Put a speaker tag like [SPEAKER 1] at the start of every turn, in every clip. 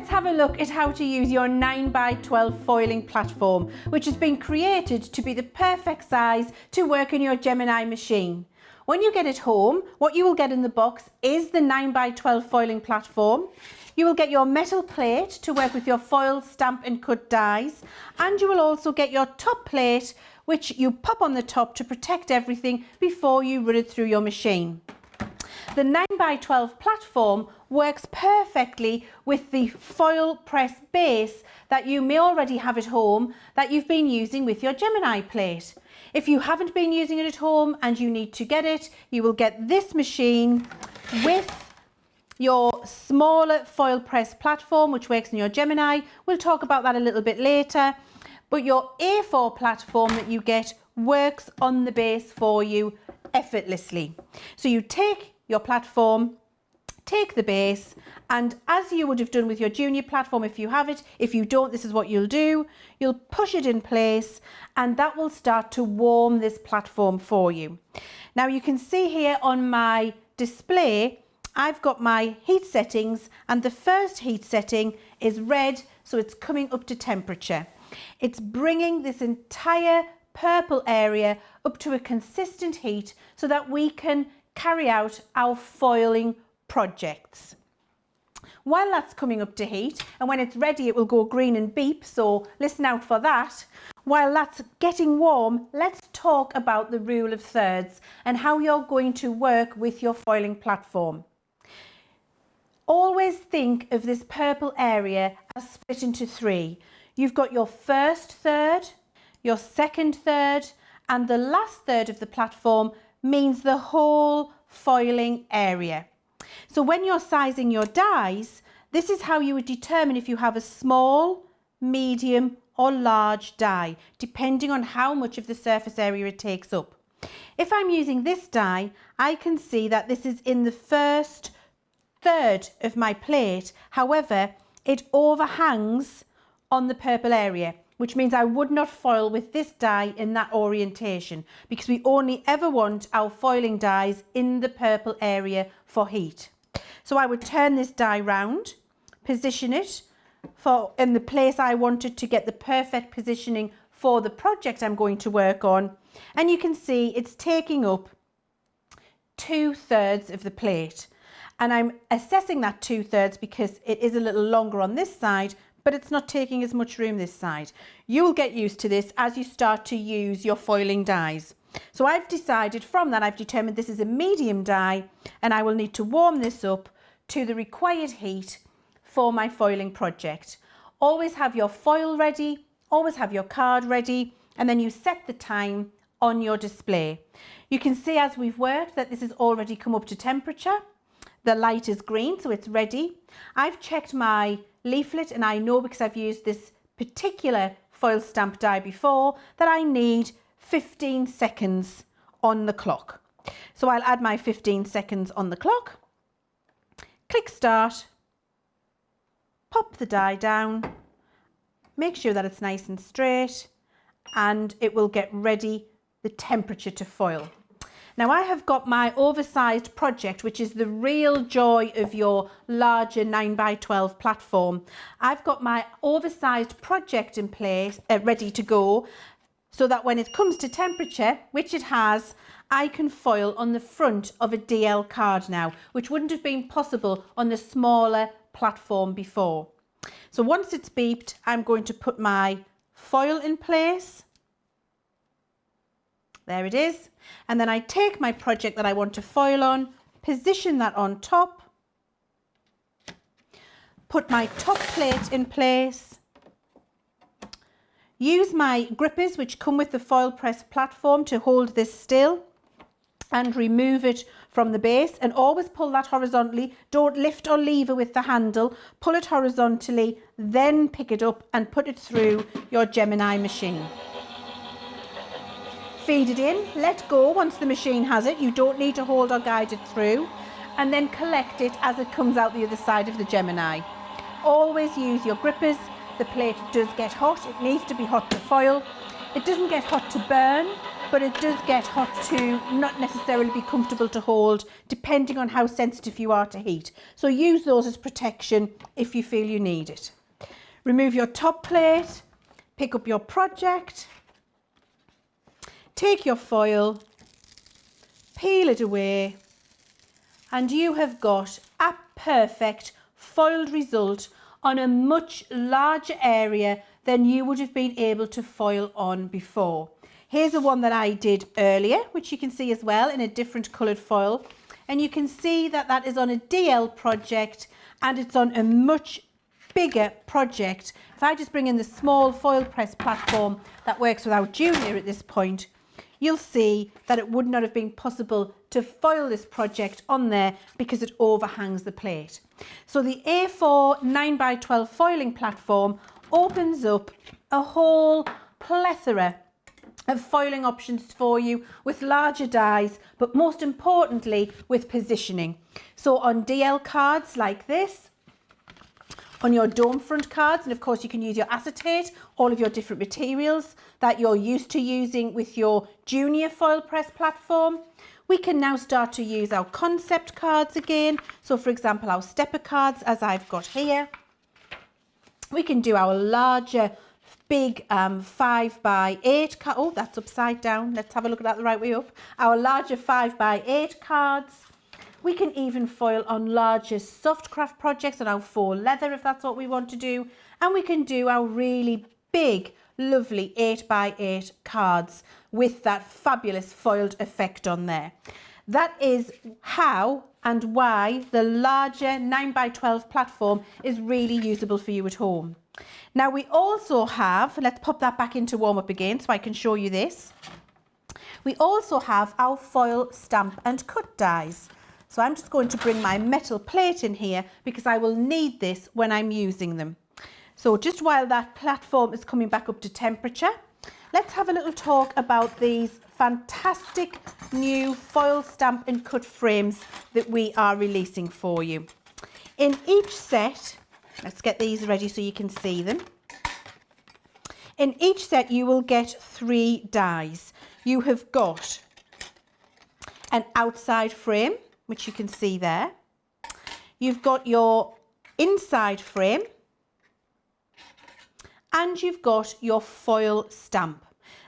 [SPEAKER 1] let's have a look at how to use your 9x12 foiling platform, which has been created to be the perfect size to work in your Gemini machine. When you get it home, what you will get in the box is the 9x12 foiling platform. You will get your metal plate to work with your foil, stamp and cut dies, and you will also get your top plate, which you pop on the top to protect everything before you run it through your machine. The 9x12 platform works perfectly with the Foilpress base that you may already have at home that you've been using with your Gemini plate. If you haven't been using it at home and you need to get it, you will get this machine with your smaller Foilpress platform, which works in your Gemini. We'll talk about that a little bit later. But your A4 platform that you get works on the base for you effortlessly. So you take your platform, take the base, and as you would have done with your junior platform if you have it, if you don't, this is what you'll do. You'll push it in place and that will start to warm this platform for you. Now you can see here on my display, I've got my heat settings, and the first heat setting is red, so it's coming up to temperature. It's bringing this entire purple area up to a consistent heat so that we can carry out our foiling projects. While that's coming up to heat, and when it's ready it will go green and beep, so listen out for that. While that's getting warm, let's talk about the rule of thirds and how you're going to work with your foiling platform. Always think of this purple area as split into three. You've got your first third, your second third, and the last third of the platform means the whole foiling area. So when you're sizing your dies, this is how you would determine if you have a small, medium or large die, depending on how much of the surface area it takes up. If I'm using this die, I can see that this is in the first third of my plate. However, it overhangs on the purple area, which means I would not foil with this die in that orientation, because we only ever want our foiling dies in the purple area for heat. So I would turn this die round, position it in the place I wanted to get the perfect positioning for the project I'm going to work on, and you can see it's taking up 2/3 of the plate. And I'm assessing that 2/3 because it is a little longer on this side, but it's not taking as much room this side. You'll get used to this as you start to use your foiling dies. So I've decided from that, I've determined this is a medium die, and I will need to warm this up to the required heat for my foiling project. Always have your foil ready, always have your card ready, and then you set the time on your display. You can see as we've worked that this has already come up to temperature. The light is green, so it's ready. I've checked my leaflet and I know, because I've used this particular foil stamp die before, that I need 15 seconds on the clock. So I'll add my 15 seconds on the clock, click start, pop the die down, make sure that it's nice and straight, and it will get ready the temperature to foil. Now I have got my oversized project, which is the real joy of your larger 9x12 platform. I've got my oversized project in place, ready to go, so that when it comes to temperature, which it has, I can foil on the front of a DL card now, which wouldn't have been possible on the smaller platform before. So once it's beeped, I'm going to put my foil in place. There it is. And then I take my project that I want to foil on, position that on top, put my top plate in place, use my grippers which come with the Foilpress platform to hold this still, and remove it from the base, and always pull that horizontally. Don't lift or lever with the handle, pull it horizontally, then pick it up and put it through your Gemini machine. Feed it in, let go once the machine has it. You don't need to hold or guide it through, and then collect it as it comes out the other side of the Gemini. Always use your grippers. The plate does get hot. It needs to be hot to foil. It doesn't get hot to burn, but it does get hot too, not necessarily be comfortable to hold, depending on how sensitive you are to heat. So use those as protection if you feel you need it. Remove your top plate, pick up your project, take your foil, peel it away, and you have got a perfect foiled result on a much larger area than you would have been able to foil on before. Here's the one that I did earlier, which you can see as well in a different coloured foil. And you can see that that is on a DL project and it's on a much bigger project. If I just bring in the small Foilpress platform that works without Junior at this point, you'll see that it would not have been possible to foil this project on there because it overhangs the plate. So the A4 9x12 foiling platform opens up a whole plethora of foiling options for you with larger dies, but most importantly with positioning. So on DL cards like this, on your dome front cards, and of course you can use your acetate, all of your different materials that you're used to using with your Junior Foilpress platform. We can now start to use our concept cards again. So for example, our stepper cards as I've got here. We can do our larger big 5x8 card. Oh, that's upside down. Let's have a look at that the right way up. Our larger 5x8 cards. We can even foil on larger soft craft projects on our faux leather if that's what we want to do. And we can do our really big, lovely 8x8 cards with that fabulous foiled effect on there. That is how and why the larger 9x12 platform is really usable for you at home. Now we also have, let's pop that back into warm up again so I can show you this. We also have our foil stamp and cut dies. So I'm just going to bring my metal plate in here because I will need this when I'm using them. So just while that platform is coming back up to temperature, let's have a little talk about these fantastic new foil stamp and cut frames that we are releasing for you. In each set, let's get these ready so you can see them. In each set you will get 3 dies. You have got an outside frame, which you can see there. You've got your inside frame and you've got your foil stamp.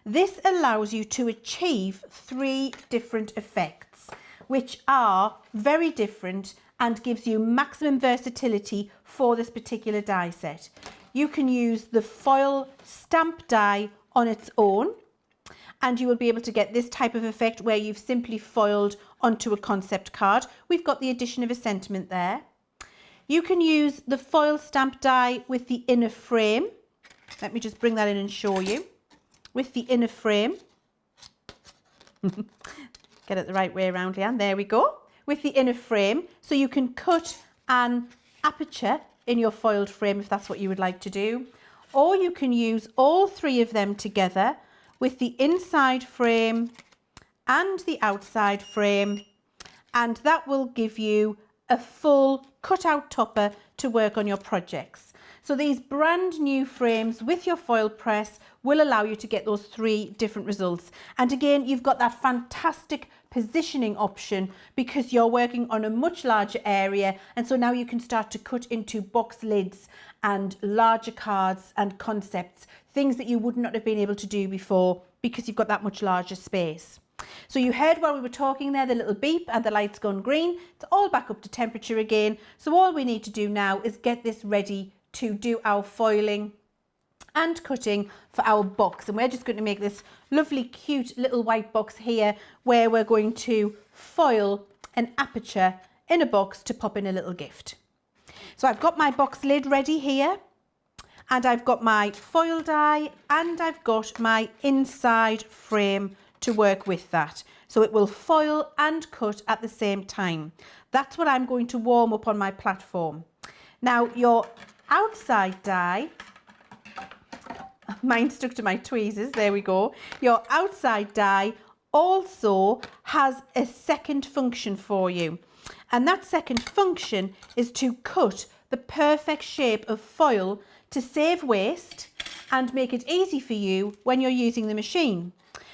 [SPEAKER 1] This allows you to achieve 3 different effects, which are very different and gives you maximum versatility for this particular die set. You can use the foil stamp die on its own, and you will be able to get this type of effect where you've simply foiled onto a concept card. We've got the addition of a sentiment there. You can use the foil stamp die with the inner frame. Let me just bring that in and show you. With the inner frame. Get it the right way around, Leann. There we go. With the inner frame. So you can cut an aperture in your foiled frame if that's what you would like to do. Or you can use all 3 of them together with the inside frame and the outside frame, and that will give you a full cutout topper to work on your projects. So these brand new frames with your foil press will allow you to get those 3 different results. And again, you've got that fantastic positioning option because you're working on a much larger area, and so now you can start to cut into box lids and larger cards and concepts, things that you would not have been able to do before because you've got that much larger space. So you heard while we were talking there the little beep and the light's gone green. It's all back up to temperature again. So all we need to do now is get this ready to do our foiling and cutting for our box. And we're just going to make this lovely cute little white box here where we're going to foil an aperture in a box to pop in a little gift. So I've got my box lid ready here, and I've got my foil die and I've got my inside frame to work with that. So it will foil and cut at the same time. That's what I'm going to warm up on my platform. Now your outside die, mine stuck to my tweezers, there we go. Your outside die also has a second function for you. And that second function is to cut the perfect shape of foil to save waste and make it easy for you when you're using the machine.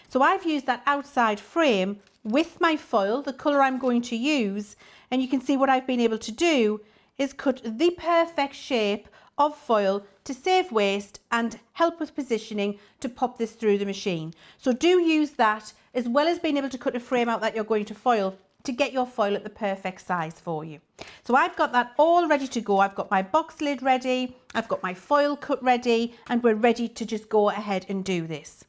[SPEAKER 1] So So I've used that outside frame with my foil, the colour I'm going to use, and you can see what I've been able to do is cut the perfect shape of foil to save waste and help with positioning to pop this through the machine. So do use that as well as being able to cut a frame out that you're going to foil to get your foil at the perfect size for you. So I've got that all ready to go. I've got my box lid ready, I've got my foil cut ready, and we're ready to just go ahead and do this.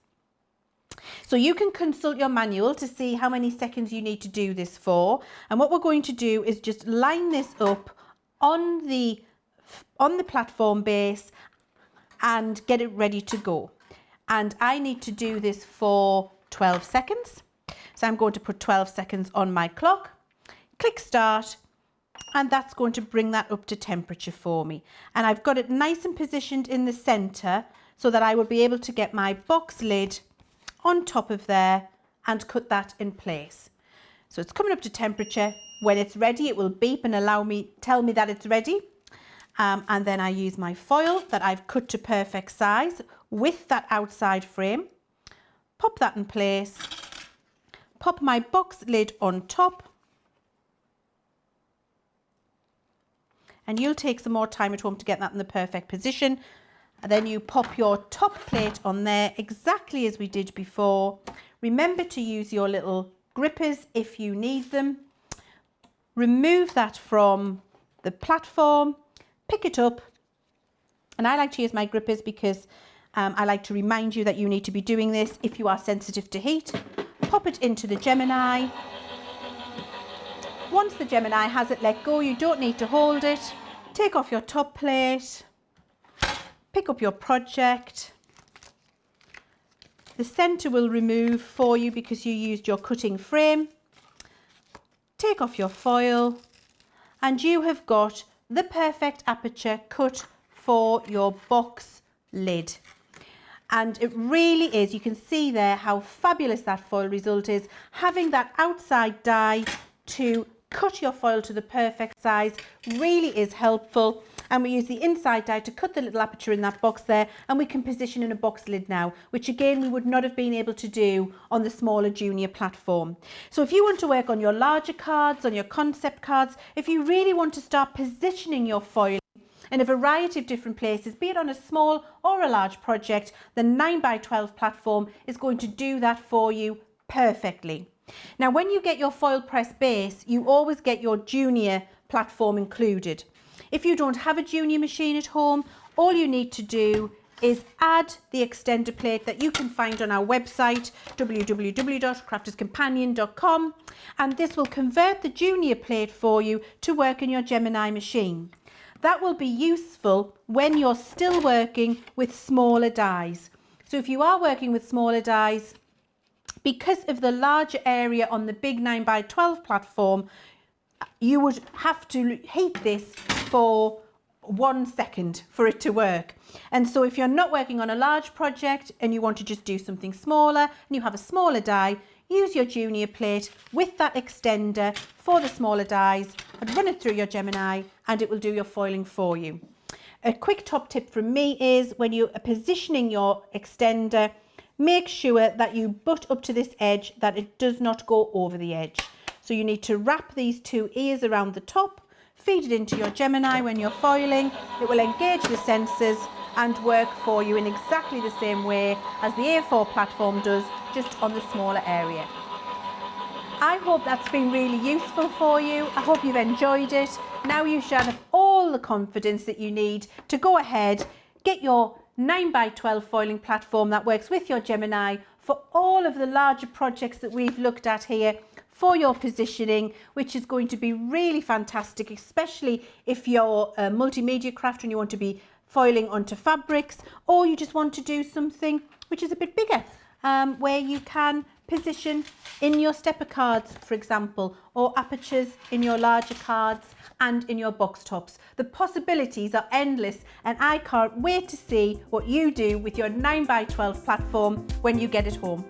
[SPEAKER 1] So you can consult your manual to see how many seconds you need to do this for. And what we're going to do is just line this up on the platform base and get it ready to go. And I need to do this for 12 seconds. So I'm going to put 12 seconds on my clock, click start, and that's going to bring that up to temperature for me. And I've got it nice and positioned in the center so that I will be able to get my box lid on top of there and cut that in place. So it's coming up to temperature. When it's ready, it will beep and tell me that it's ready. And then I use my foil that I've cut to perfect size with that outside frame, pop that in place, pop my box lid on top, and you'll take some more time at home to get that in the perfect position. And then you pop your top plate on there exactly as we did before. Remember to use your little grippers if you need them. Remove that from the platform, pick it up, and I like to use my grippers because I like to remind you that you need to be doing this if you are sensitive to heat. Pop it into the Gemini. Once the Gemini has it let go, you don't need to hold it. Take off your top plate, pick up your project. The center will remove for you because you used your cutting frame. Take off your foil, and you have got the perfect aperture cut for your box lid. And it really is, you can see there how fabulous that foil result is. Having that outside die to cut your foil to the perfect size really is helpful. And we use the inside die to cut the little aperture in that box there, and we can position in a box lid now, which again we would not have been able to do on the smaller junior platform. So if you want to work on your larger cards, on your concept cards, if you really want to start positioning your foil in a variety of different places, be it on a small or a large project, the 9x12 platform is going to do that for you perfectly. Now, when you get your Foilpress base, you always get your junior platform included. If you don't have a junior machine at home, all you need to do is add the extender plate that you can find on our website, www.crafterscompanion.com, and this will convert the junior plate for you to work in your Gemini machine. That will be useful when you're still working with smaller dies. So if you are working with smaller dies, because of the larger area on the big 9x12 platform, you would have to heat this for 1 second for it to work. And so if you're not working on a large project and you want to just do something smaller and you have a smaller die, use your junior plate with that extender for the smaller dies and run it through your Gemini, and it will do your foiling for you. A quick top tip from me is when you are positioning your extender, make sure that you butt up to this edge, that it does not go over the edge. So you need to wrap these two ears around the top, feed it into your Gemini when you're foiling. It will engage the sensors and work for you in exactly the same way as the A4 platform does, just on the smaller area. I hope that's been really useful for you. I hope you've enjoyed it. Now you should have all the confidence that you need to go ahead, get your 9x12 foiling platform that works with your Gemini for all of the larger projects that we've looked at here, for your positioning, which is going to be really fantastic, especially if you're a multimedia crafter and you want to be foiling onto fabrics, or you just want to do something which is a bit bigger, where you can position in your stepper cards, for example, or apertures in your larger cards and in your box tops. The possibilities are endless, and I can't wait to see what you do with your 9x12 platform when you get it home.